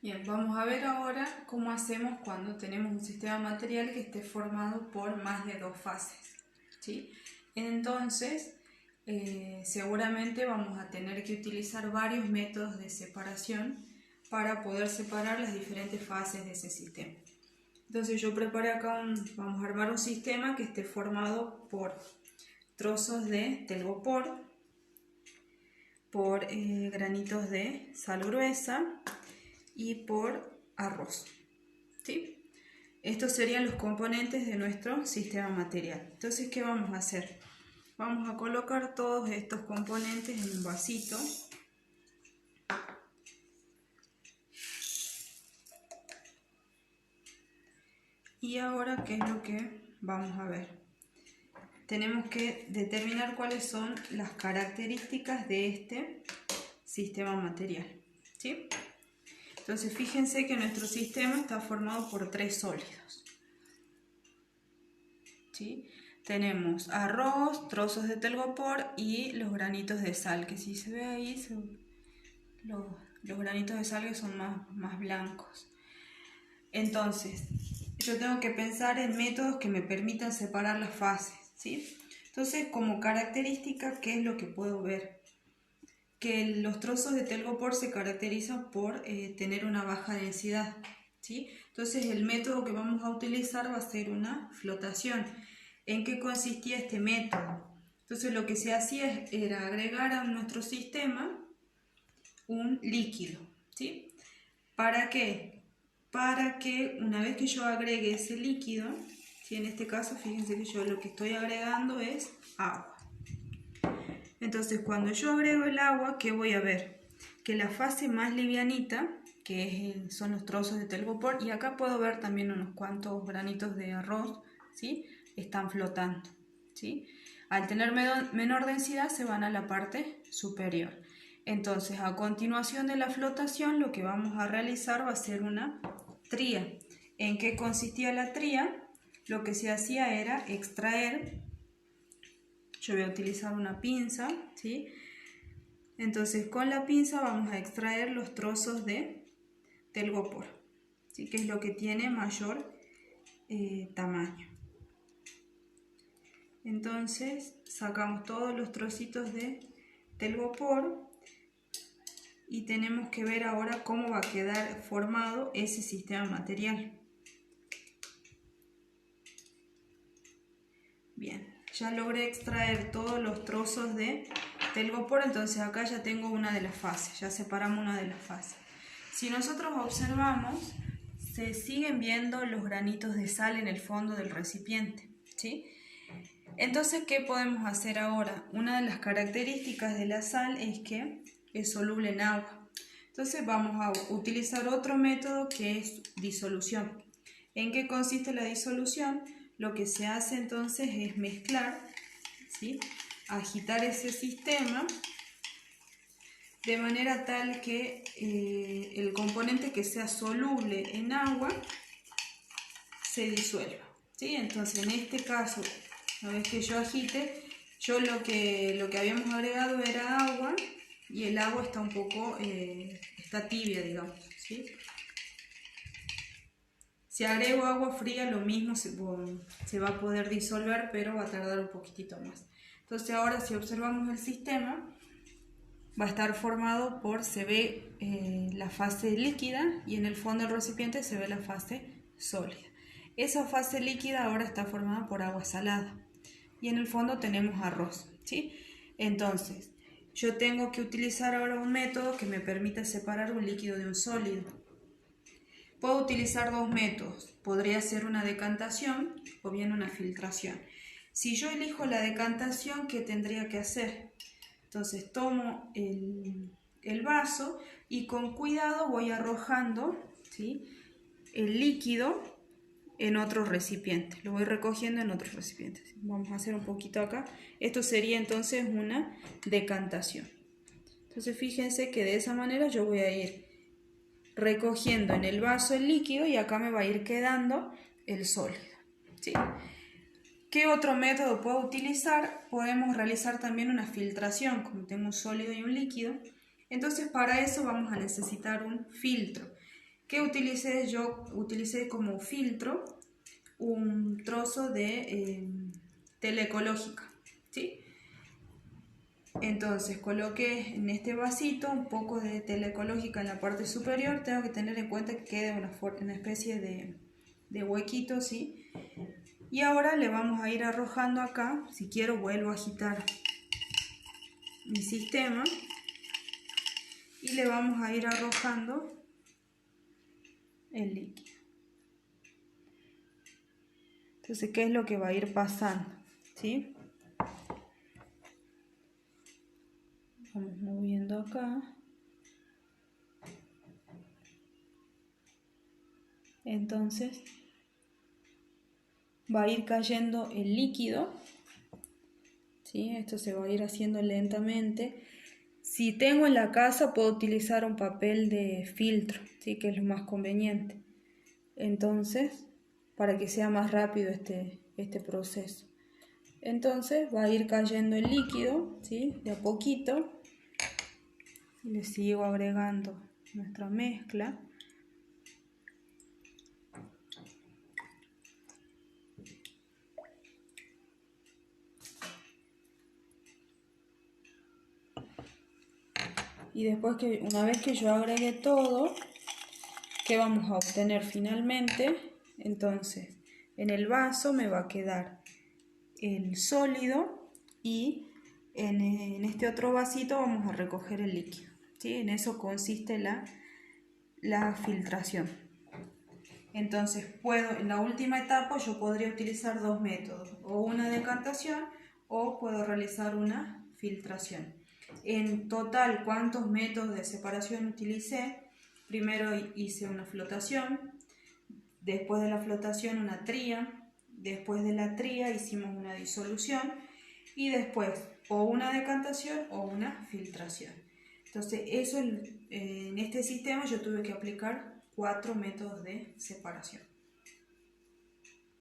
Bien, vamos a ver ahora cómo hacemos cuando tenemos un sistema material que esté formado por más de dos fases, ¿sí? Entonces, seguramente vamos a tener que utilizar varios métodos de separación para poder separar las diferentes fases de ese sistema. Entonces yo preparé acá vamos a armar un sistema que esté formado por trozos de telgopor, por granitos de sal gruesa y por arroz, ¿sí? Estos serían los componentes de nuestro sistema material. Entonces, ¿qué vamos a hacer? Vamos a colocar todos estos componentes en un vasito. Y ahora, ¿qué es lo que vamos a ver? Tenemos que determinar cuáles son las características de este sistema material, ¿sí? Entonces fíjense que nuestro sistema está formado por tres sólidos, ¿sí? Tenemos arroz, trozos de telgopor y los granitos de sal, que si se ve ahí, los granitos de sal que son más blancos. Entonces, yo tengo que pensar en métodos que me permitan separar las fases, ¿sí? Entonces, como característica, ¿qué es lo que puedo ver? Que los trozos de telgopor se caracterizan por tener una baja densidad, ¿sí? Entonces el método que vamos a utilizar va a ser una flotación. ¿En qué consistía este método? Entonces lo que se hacía era agregar a nuestro sistema un líquido, ¿sí? ¿Para qué? Para que una vez que yo agregue ese líquido, ¿sí? En este caso fíjense que yo lo que estoy agregando es agua. Entonces cuando yo agrego el agua, ¿qué voy a ver? Que la fase más livianita, que son los trozos de telgopor, y acá puedo ver también unos cuantos granitos de arroz, ¿sí? Están flotando, ¿sí? Al tener menor densidad se van a la parte superior. Entonces a continuación de la flotación lo que vamos a realizar va a ser una tría. ¿En qué consistía la tría? Lo que se hacía era extraer. Yo voy a utilizar una pinza, ¿sí? Entonces con la pinza vamos a extraer los trozos de telgopor, ¿sí? Que es lo que tiene mayor tamaño. Entonces sacamos todos los trocitos de telgopor y tenemos que ver ahora cómo va a quedar formado ese sistema material. Bien. Ya logré extraer todos los trozos de telgopor, entonces acá ya tengo una de las fases, ya separamos una de las fases. Si nosotros observamos, se siguen viendo los granitos de sal en el fondo del recipiente, ¿sí? Entonces, ¿qué podemos hacer ahora? Una de las características de la sal es que es soluble en agua. Entonces vamos a utilizar otro método que es disolución. ¿En qué consiste la disolución? Lo que se hace entonces es mezclar, ¿sí? Agitar ese sistema de manera tal que el componente que sea soluble en agua se disuelva, ¿sí? Entonces en este caso, una vez que yo agite, yo lo que habíamos agregado era agua y el agua está un poco, está tibia, digamos, ¿sí? Si agrego agua fría, lo mismo se va a poder disolver, pero va a tardar un poquitito más. Entonces ahora si observamos el sistema, va a estar formado por, se ve la fase líquida y en el fondo del recipiente se ve la fase sólida. Esa fase líquida ahora está formada por agua salada y en el fondo tenemos arroz, ¿sí? Entonces, yo tengo que utilizar ahora un método que me permita separar un líquido de un sólido. Puedo utilizar dos métodos, podría ser una decantación o bien una filtración. Si yo elijo la decantación, ¿qué tendría que hacer? Entonces tomo el vaso y con cuidado voy arrojando, ¿sí?, el líquido en otro recipiente. Lo voy recogiendo en otros recipientes. Vamos a hacer un poquito acá. Esto sería entonces una decantación. Entonces fíjense que de esa manera yo voy a ir recogiendo en el vaso el líquido y acá me va a ir quedando el sólido, ¿sí? ¿Qué otro método puedo utilizar? Podemos realizar también una filtración, como tengo un sólido y un líquido. Entonces para eso vamos a necesitar un filtro. ¿Qué utilicé? Yo utilicé como filtro un trozo de tela ecológica, ¿sí? Entonces coloqué en este vasito un poco de tela ecológica en la parte superior. Tengo que tener en cuenta que quede una especie de huequito, ¿sí? Y ahora le vamos a ir arrojando acá. Si quiero vuelvo a agitar mi sistema y le vamos a ir arrojando el líquido. Entonces, ¿qué es lo que va a ir pasando? ¿Sí? Vamos moviendo acá. Entonces va a ir cayendo el líquido, ¿sí? Esto se va a ir haciendo lentamente. Si tengo en la casa puedo utilizar un papel de filtro, ¿sí? Que es lo más conveniente. Entonces, para que sea más rápido este proceso. Entonces va a ir cayendo el líquido, ¿sí? De a poquito. Le sigo agregando nuestra mezcla. Y después una vez que yo agregue todo, ¿qué vamos a obtener finalmente? Entonces, en el vaso me va a quedar el sólido y en este otro vasito vamos a recoger el líquido, ¿sí? En eso consiste la filtración. Entonces, en la última etapa yo podría utilizar dos métodos, o una decantación o puedo realizar una filtración. En total, ¿cuántos métodos de separación utilicé? Primero hice una flotación, después de la flotación una tría, después de la tría hicimos una disolución y después o una decantación o una filtración. Entonces, en este sistema yo tuve que aplicar 4 métodos de separación.